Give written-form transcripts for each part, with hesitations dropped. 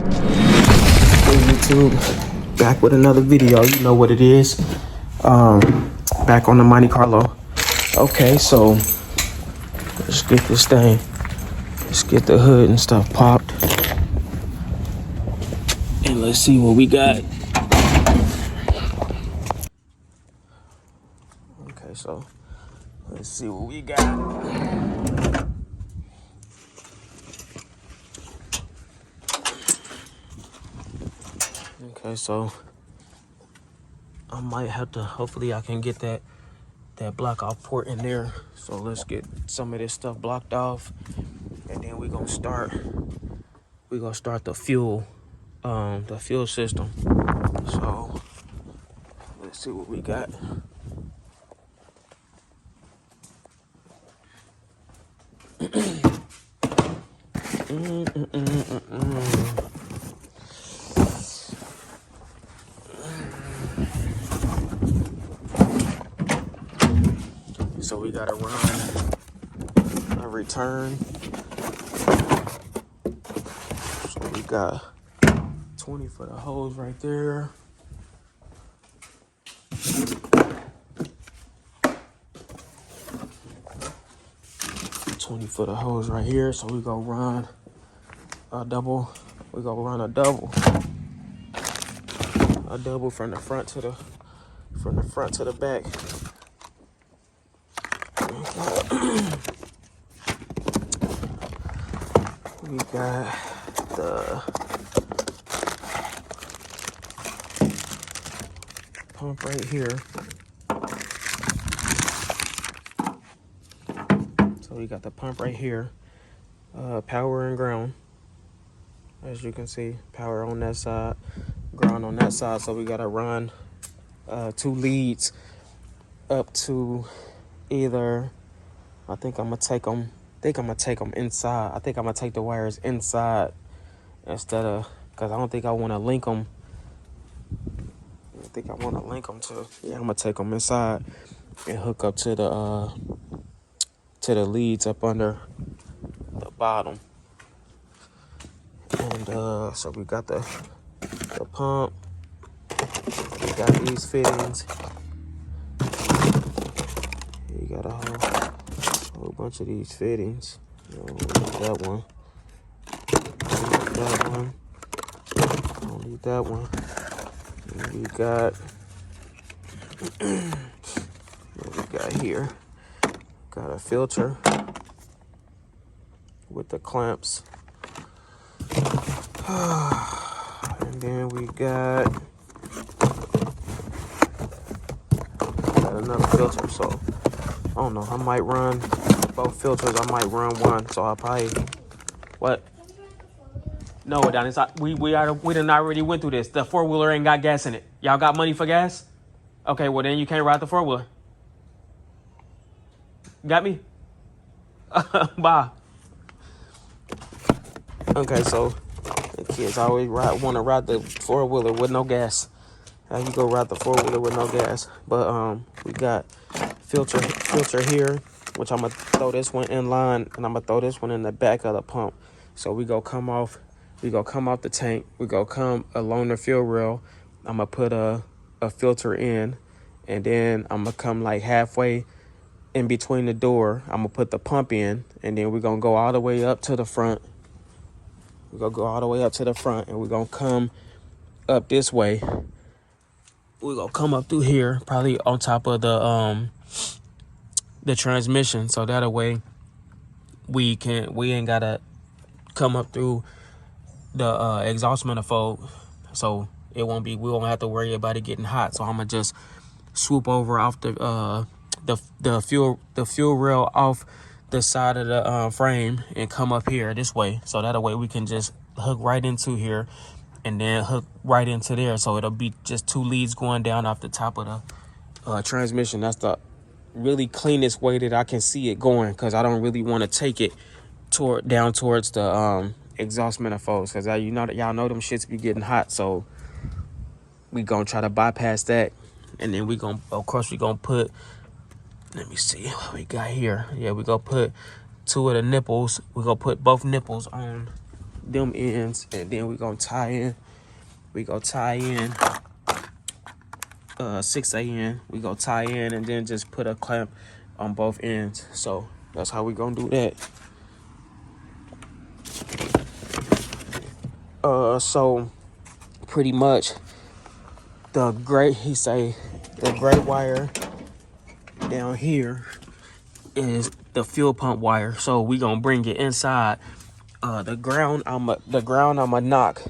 Hey YouTube, back with another video. You know what it is. Back on the Monte Carlo. Okay, so let's get this thing. Let's get the hood and stuff popped, and let's see what we got. Okay, so let's see what we got. Okay, so I might have to, hopefully I can get that block off port in there. So let's get some of this stuff blocked off, and then we're gonna start the fuel system. So let's see what we got. So we gotta run a return. So we got 20 for the hose right there. For the hose right here. So we gonna run a double. We gonna run a double from the front to the back. We got the pump right here. So we got the pump right here. Power and ground. As you can see, power on that side, ground on that side. So we gotta run 2 leads up to either. I think I'm gonna take them inside. I think I'm gonna take the wires inside instead of, because I don't think I want to link them. I think I want to link them to. Yeah, I'm gonna take them inside and hook up to the leads up under the bottom. And so we got the pump. We got these fittings. You got a whole bunch of these fittings. Don't need that one. Don't need that one. Don't need that one. And we got what we got here. Got a filter with the clamps. And then we got another filter. So I don't know. I might run both filters. I might run one. So I'll probably what? No, Don. It's we done already went through this. The 4-wheeler ain't got gas in it. Y'all got money for gas? Okay, well then you can't ride the 4-wheeler. Got me? Bye. Okay, so the kids always want to ride the 4-wheeler with no gas. How you go ride the 4-wheeler with no gas? But we got filter here, which I'm gonna throw this one in line, and I'm gonna throw this one in the back of the pump. So we go come off the tank. We go come along the fuel rail. I'm gonna put a filter in, and then I'm gonna come like halfway in between the door. I'm gonna put the pump in, and then we're gonna go all the way up to the front. We're gonna go all the way up to the front, and we're gonna come up this way. We're gonna come up through here, probably on top of the transmission, so that way we ain't gotta come up through the exhaust manifold, so we won't have to worry about it getting hot. So I'm gonna just swoop over off the fuel rail off the side of the frame and come up here this way, so that way we can just hook right into here and then hook right into there. So it'll be just 2 leads going down off the top of the transmission. That's the really cleanest way that I can see it going, because I don't really want to take it down towards the exhaust manifolds, because y'all know them shits be getting hot. So we gonna try to bypass that, and then we gonna put, let me see what we got here. Yeah, we gonna put 2 of the nipples. We gonna put both nipples on them ends, and then we gonna tie in. We gonna tie in 6 a.m. We gonna tie in and then just put a clamp on both ends. So that's how we gonna do that. So pretty much the gray wire down here is the fuel pump wire. So we gonna bring it inside. The ground I'ma knock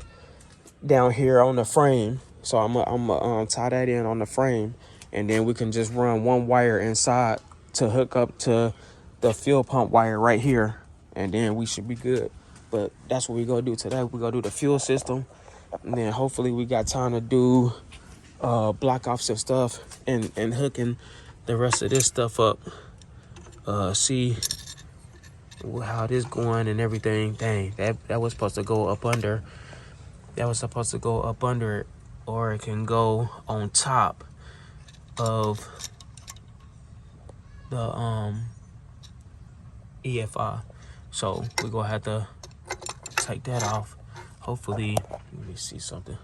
down here on the frame. So I'm tie that in on the frame, and then we can just run one wire inside to hook up to the fuel pump wire right here, and then we should be good. But that's what we gonna do today. We gonna do the fuel system, and then hopefully we got time to do block off some stuff and hooking the rest of this stuff up. See how this going and everything. Dang, that was supposed to go up under. That was supposed to go up under it, or it can go on top of the EFI. So we're gonna have to take that off. Hopefully, let me see something.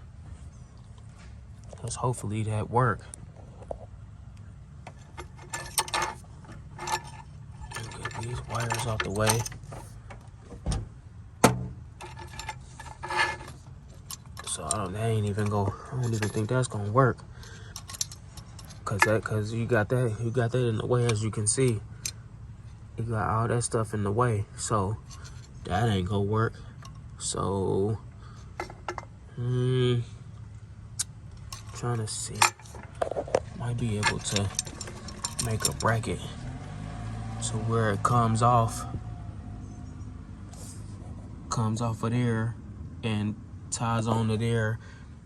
Because hopefully that work. Get these wires out the way. So I don't even think that's gonna work. Cause you got that in the way, as you can see. You got all that stuff in the way. So that ain't gonna work. So trying to see. Might be able to make a bracket so where it comes off of there and ties on to there,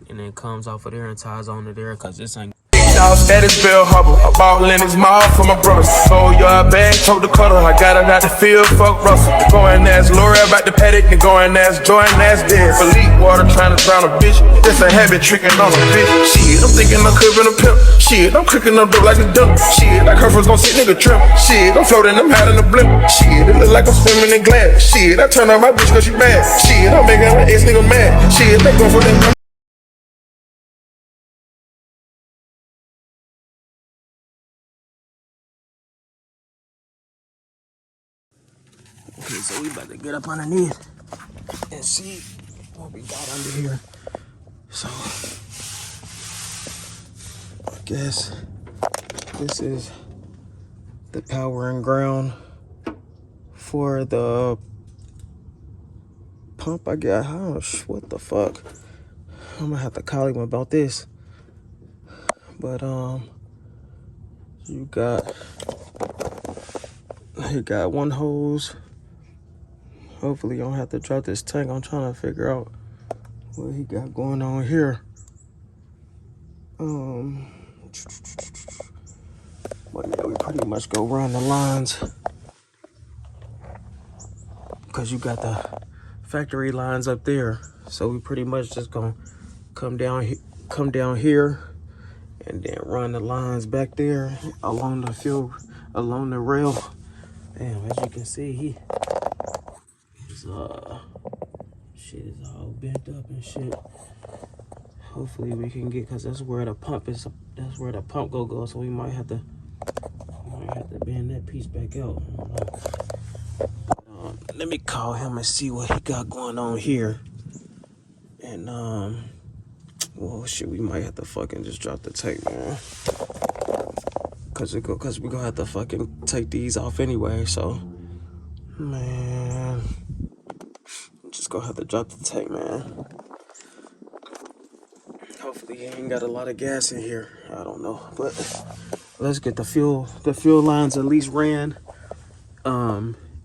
and then comes off of there and ties on to there, cause this ain't. Status Bill Hubble, a ball in his mouth for my brothers. Oh, yard bag, told the cutter, I got it out the field, fuck Russell. The going ass Lori about the paddock, the going ass Jordan ass dead. Elite water trying to drown a bitch, that's a habit tricking on a bitch. Shit, I'm thinking I'm cooking a pimp. Shit, I'm cooking up dope like a dump. Shit, like her first gon' sit nigga trim. Shit, I'm floating, I'm hiding the blimp. Shit, it look like I'm swimming in glass. Shit, I turn on my bitch cause she bad. Shit, I'm making my ex nigga mad. Shit, they go for them. Okay, so we about to get up underneath and see what we got under here. So I guess this is the power and ground for the pump. I got, what the fuck? I'm gonna have to call him about this. But you got one hose. Hopefully you don't have to drop this tank. I'm trying to figure out what he got going on here. But yeah, we pretty much go run the lines, because you got the factory lines up there. So we pretty much just gonna come down here and then run the lines back there along the rail. Damn, as you can see, shit is all bent up and shit. Hopefully we can get, cause that's where the pump go. So we might have to bend that piece back out. Let me call him and see what he got going on here. And well, shit, we might have to fucking just drop the tape, man. Cause we gonna have to fucking take these off anyway. So, man, I'm just gonna have to drop the tape, man. Hopefully he ain't got a lot of gas in here. I don't know, but let's get the fuel lines at least ran.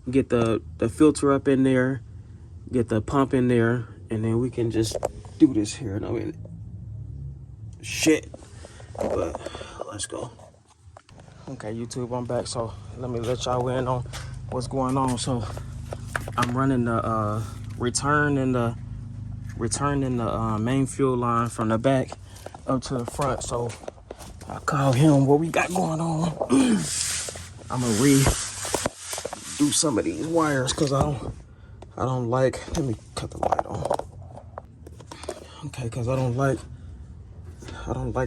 Get the filter up in there, get the pump in there, and then we can just do this here. I mean, shit, but let's go. Okay, YouTube, I'm back. So let me let y'all in on what's going on. So I'm running the returning the main fuel line from the back up to the front. So I call him what we got going on. I'm gonna redo some of these wires, because I I don't like, let me cut the light on. Okay, because I don't like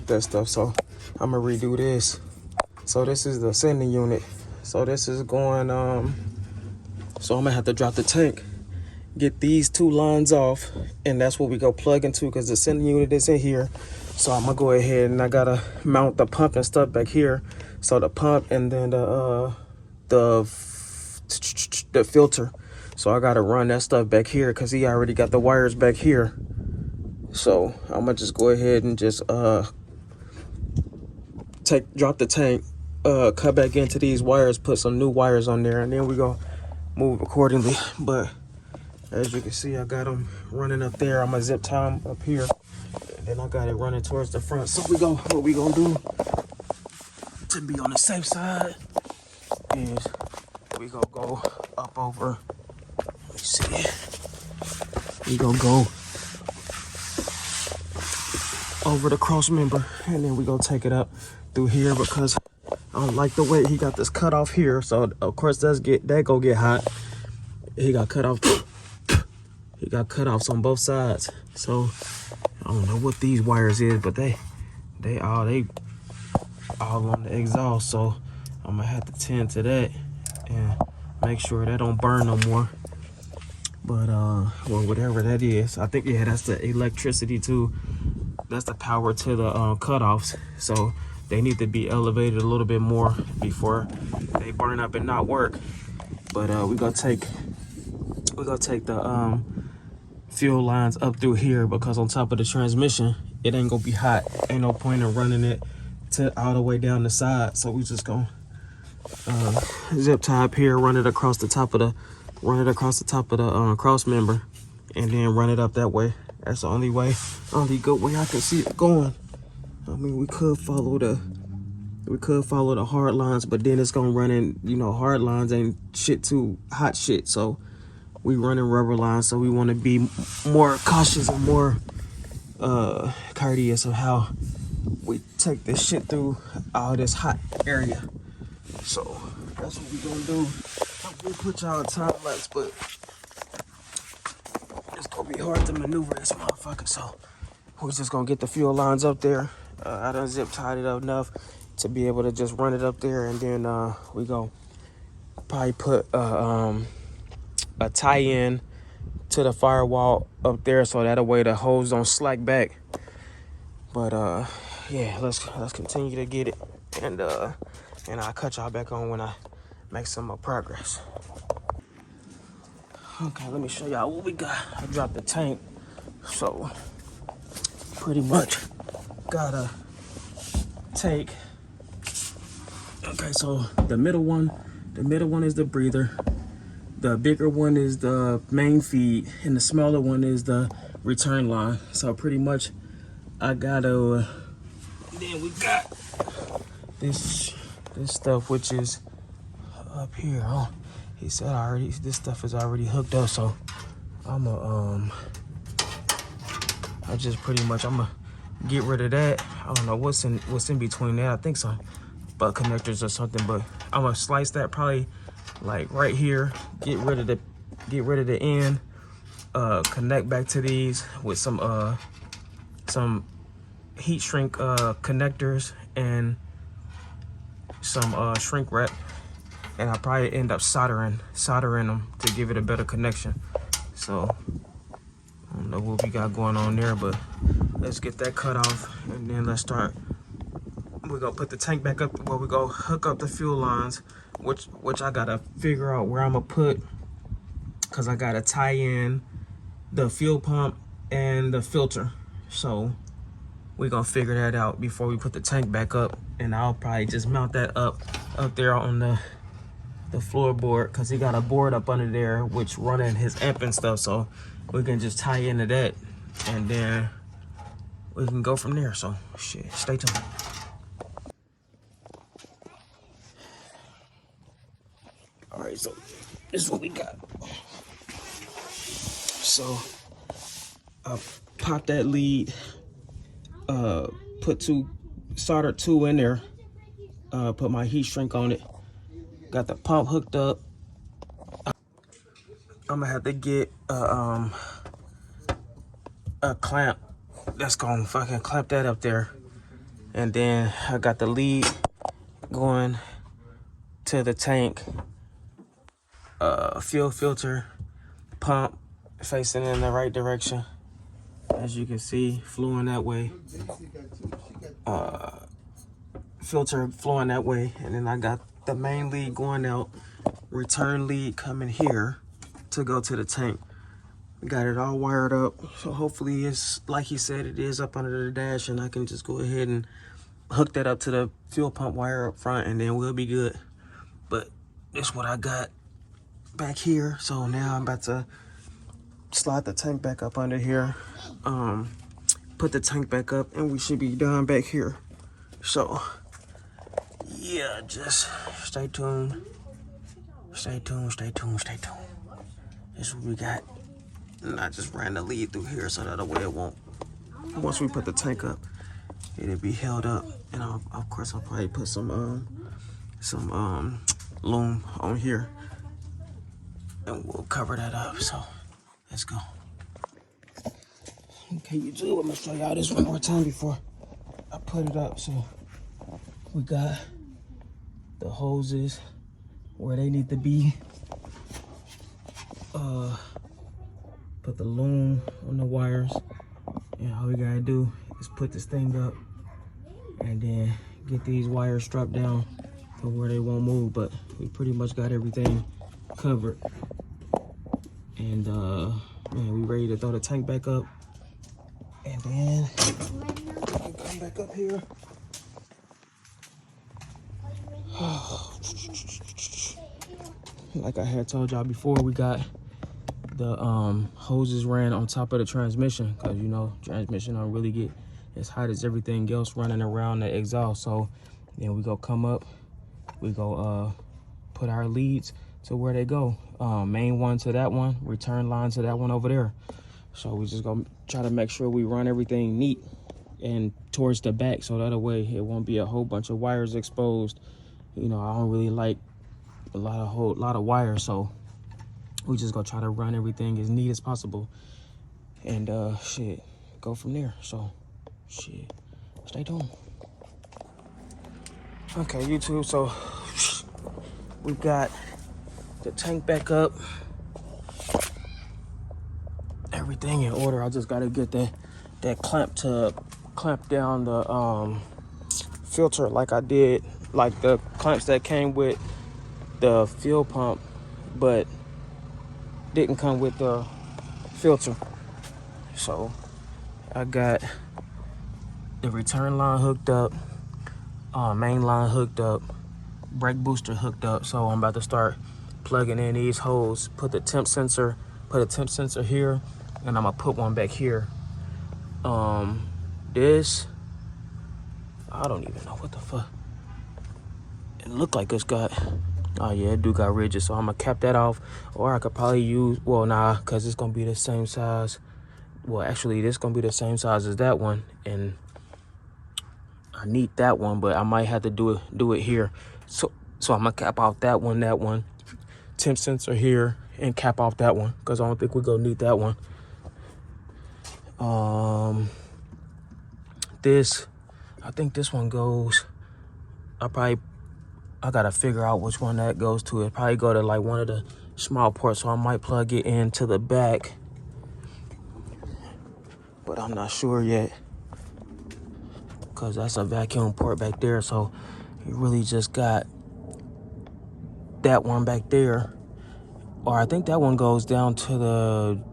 that stuff, so I'm gonna redo this. So this is the sending unit. So this is going, so I'm gonna have to drop the tank, get these 2 lines off, and that's what we go plug into because the sending unit is in here. So I'm gonna go ahead and I gotta mount the pump and stuff back here. So the pump and then the filter. So I gotta run that stuff back here because he already got the wires back here. So I'm gonna just go ahead and just drop the tank, cut back into these wires, put some new wires on there, and then we go move accordingly. But as you can see, I got them running up there. I'm gonna zip tie them up here, and then I got it running towards the front. So what we gonna do to be on the safe side is we gonna go up over. Let me see. We gonna go over the cross member, and then we gonna take it up through here because I don't like the way he got this cut off here. So of course that go get hot. He got cut off. He got cut offs on both sides. So I don't know what these wires is, but they all on the exhaust. So I'm gonna have to tend to that and make sure that don't burn no more. But well, whatever that is, I think that's the electricity too. That's the power to the cutoffs. So they need to be elevated a little bit more before they burn up and not work. But we gonna take the fuel lines up through here because on top of the transmission, it ain't gonna be hot. Ain't no point in running it all the way down the side. So we just gonna zip tie up here, run it across the top of the cross member, and then run it up that way. That's the only good way I can see it going. I mean, we could follow the hard lines, but then it's gonna run in, hard lines ain't shit too hot shit. So we running rubber lines. So we want to be more cautious and more courteous of how we take this shit through all this hot area. So that's what we gonna do. We'll put y'all a time lapse, but it's gonna be hard to maneuver this motherfucker. So we're just gonna get the fuel lines up there. I done zip tied it up enough to be able to just run it up there, and then we go probably put a tie-in to the firewall up there, so that way the hose don't slack back. But yeah, let's continue to get it, and I'll cut y'all back on when I make some more progress. Okay, let me show y'all what we got. I dropped the tank, so pretty much gotta take. Okay, so the middle one is the breather. The bigger one is the main feed, and the smaller one is the return line. So pretty much I gotta. Then we got this stuff, which is up here. Oh, he said this stuff is already hooked up, so I'm gonna get rid of that. I don't know what's in between that. I think some butt connectors or something, but I'm gonna slice that probably like right here. Get rid of the end. Connect back to these with some heat shrink connectors and some shrink wrap, and I'll probably end up soldering them to give it a better connection. So I don't know what we got going on there, but let's get that cut off, and then let's start. We're gonna put the tank back up where we go hook up the fuel lines, which I gotta figure out where I'm gonna put, because I gotta tie in the fuel pump and the filter. So we're gonna figure that out before we put the tank back up, and I'll probably just mount that up there on the floorboard, because he got a board up under there which running his amp and stuff, so we can just tie into that, and then we can go from there. So shit, stay tuned. All right, so this is what we got. So I pop that lead, soldered two in there, put my heat shrink on it, got the pump hooked up. I'm gonna have to get a clamp that's gonna fucking clamp that up there. And then I got the lead going to the tank, fuel filter, pump facing in the right direction. As you can see, flowing that way. Filter flowing that way. And then I got the main lead going out, return lead coming here to go to the tank. Got it all wired up. So hopefully it's like he said it is up under the dash, and I can just go ahead and hook that up to the fuel pump wire up front, and then we'll be good. But it's what I got back here. So now I'm about to slide the tank back up under here, put the tank back up, and we should be done back here. So yeah, just stay tuned. Stay tuned. This is what we got. And I just ran the lead through here so that way it won't, once we put the tank up, it'll be held up. And of course I'll probably put some loom on here, and we'll cover that up. So let's go. Okay, YouTube, I'm gonna show y'all this one more time before I put it up. So we got the hoses where they need to be. Put the loom on the wires, and all we gotta do is put this thing up and then get these wires strapped down to where they won't move. But we pretty much got everything covered, and man, we ready to throw the tank back up, and then come back up here. Like I had told y'all before, we got the hoses ran on top of the transmission, because you know transmission don't really get as hot as everything else running around the exhaust. So then we go come up, we go put our leads to where they go, main one to that one, return line to that one over there. So we just gonna try to make sure we run everything neat and towards the back, so that way it won't be a whole bunch of wires exposed. You know, I don't really like a lot of wires, so we just gonna try to run everything as neat as possible, and shit, go from there. So shit, stay tuned. Okay, YouTube, so we've got the tank back up, everything in order. I just gotta get that clamp to clamp down the filter like I did, like the clamps that came with the fuel pump but didn't come with the filter. So I got the return line hooked up, main line hooked up, brake booster hooked up. So I'm about to start plugging in these holes, put a temp sensor here, and I'm gonna put one back here. This, I don't even know what the fuck. It looked like it's got, oh yeah, it do got ridges. So I'm gonna cap that off, or I could probably use, well nah, cause it's gonna be the same size. Well, actually this gonna be the same size as that one, and I need that one, but I might have to do it here. So I'm gonna cap off that one, temp sensor here, and cap off that one, cause I don't think we're gonna need that one. This, I think this one goes, I gotta figure out which one that goes to. It probably go to like one of the small ports, so I might plug it into the back, but I'm not sure yet, because that's a vacuum port back there. So you really just got that one back there, or I think that one goes down to the,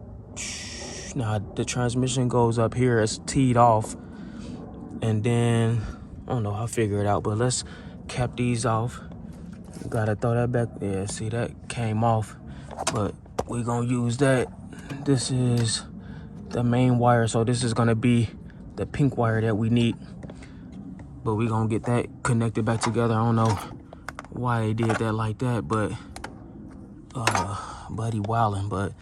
nah, the transmission goes up here, it's teed off, and then I don't know, I'll figure it out. But let's cap these off. Gotta throw that back. Yeah, see, that came off, but we gonna use that. This is the main wire, so this is gonna be the pink wire that we need, but we gonna get that connected back together. I don't know why they did that like that, but buddy wildin'. But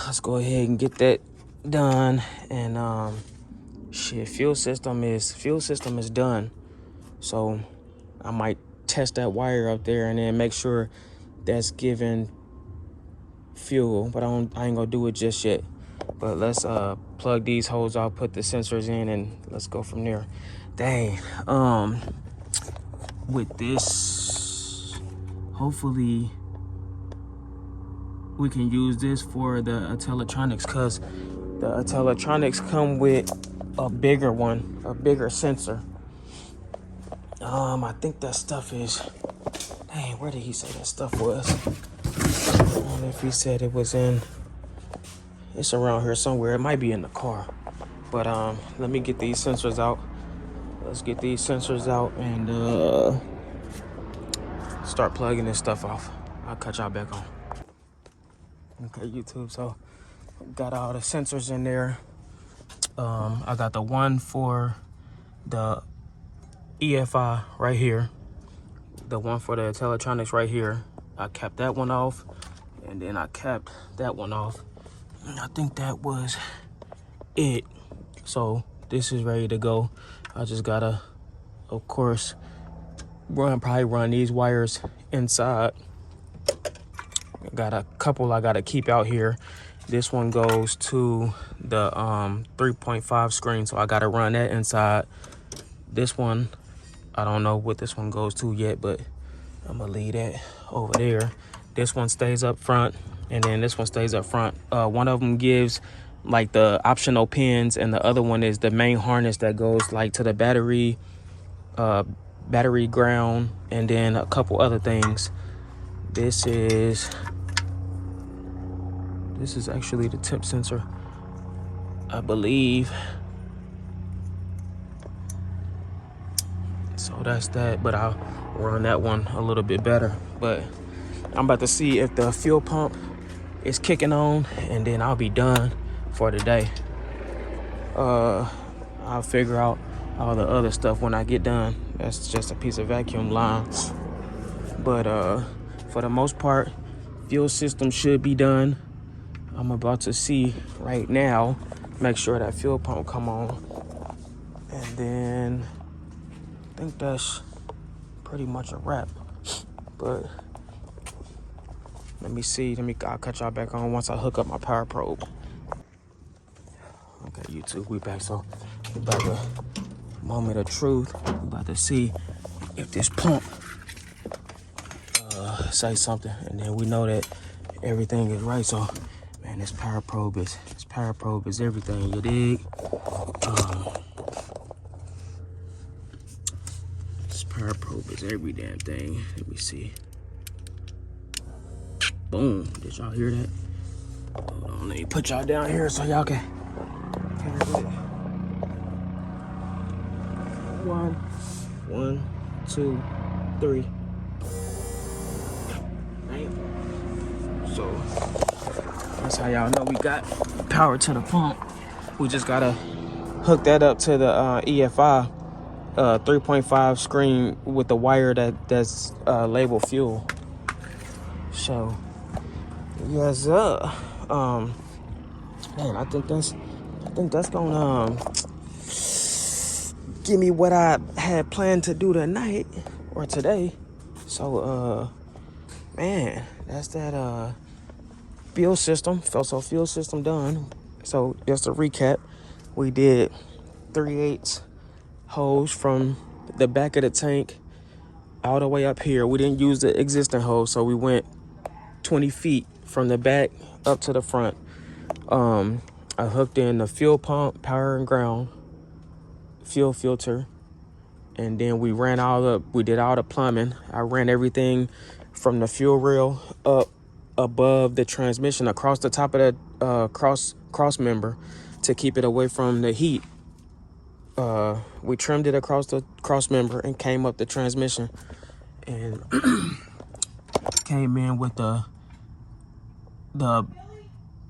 let's go ahead and get that done. And shit, fuel system is done, so I might test that wire up there and then make sure that's giving fuel, but I ain't gonna do it just yet. But let's plug these holes out, put the sensors in, and let's go from there. Dang. With this, hopefully we can use this for the electronics, because the electronics come with a bigger one, a bigger sensor. I think that stuff is, dang, where did he say that stuff was? I don't know if he said it was in, it's around here somewhere. It might be in the car. But let me get these sensors out. Let's get these sensors out and start plugging this stuff off. I'll cut y'all back on. Okay, YouTube, so got all the sensors in there. I got the one for the EFI right here. The one for the electronics right here. I capped that one off, and then I capped that one off. And I think that was it. So this is ready to go. I just gotta, of course, probably run these wires inside. Got a couple I gotta keep out here. This one goes to the 3.5 screen, so I gotta run that inside. This one, I don't know what this one goes to yet, but I'm gonna leave that over there. This one stays up front, and then this one stays up front. One of them gives like the optional pins, and the other one is the main harness that goes like to the battery ground, and then a couple other things. This is actually the temp sensor, I believe. So that's that, but I'll run that one a little bit better. But I'm about to see if the fuel pump is kicking on, and then I'll be done for the day. I'll figure out all the other stuff when I get done. That's just a piece of vacuum line. But for the most part, fuel system should be done. I'm about to see right now, make sure that fuel pump come on. And then I think that's pretty much a wrap. But let me see. I'll cut y'all back on once I hook up my power probe. Okay, YouTube, we back. So we about to, moment of truth. We about to see if this pump say something, and then we know that everything is right. So, man, this power probe is everything. You dig? This power probe is every damn thing. Let me see. Boom! Did y'all hear that? Hold on, let me put y'all down here so y'all can hear it. 1, 2, 3. So that's how y'all know we got power to the pump. We just gotta hook that up to the EFI 3.5 screen with the wire that's labeled fuel. So yes, man, I think that's gonna give me what I had planned to do tonight or today. So man, that's that fuel system. So fuel system done. So just to recap, we did 3/8 hose from the back of the tank all the way up here. We didn't use the existing hose, so we went 20 feet from the back up to the front. I hooked in the fuel pump, power and ground, fuel filter, and then we did all the plumbing. I ran everything from the fuel rail up above the transmission across the top of the cross member to keep it away from the heat. We trimmed it across the cross member and came up the transmission, and came in with the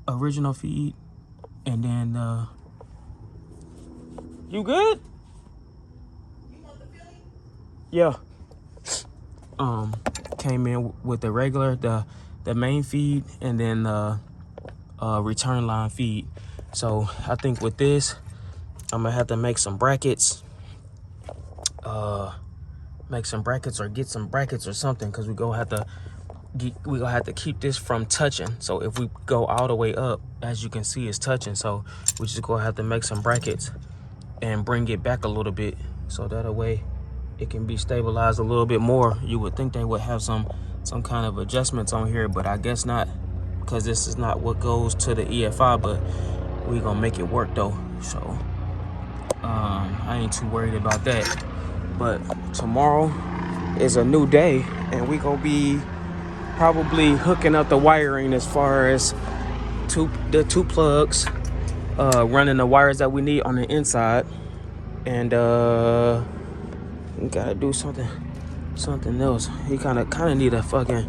original feed, and then you good? Yeah. Came in with the regular, the main feed, and then the return line feed. So I think with this, I'm gonna have to make some brackets, or get some brackets or something, because we gonna have to we gonna have to keep this from touching. So if we go all the way up, as you can see, it's touching. So we just gonna have to make some brackets and bring it back a little bit, so that way it can be stabilized a little bit more. You would think they would have some kind of adjustments on here, but I guess not, because this is not what goes to the EFI. But we gonna make it work though. So I ain't too worried about that. But tomorrow is a new day, and we gonna be probably hooking up the wiring as far as the two plugs, running the wires that we need on the inside, and we gotta do something else. He kind of need a fucking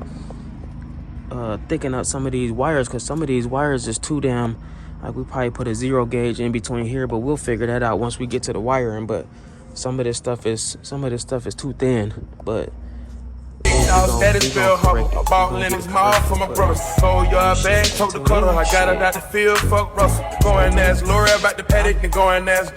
thicken up some of these wires, because some of these wires is too damn, like, we probably put a 0 gauge in between here, but we'll figure that out once we get to the wiring. But some of this stuff is too thin. But Status feel humble. I bought Lennox Mall for my brothers. Sold your bag, told the cutter. I got it out the field, fuck Russell. Going as Lori about the paddock and going as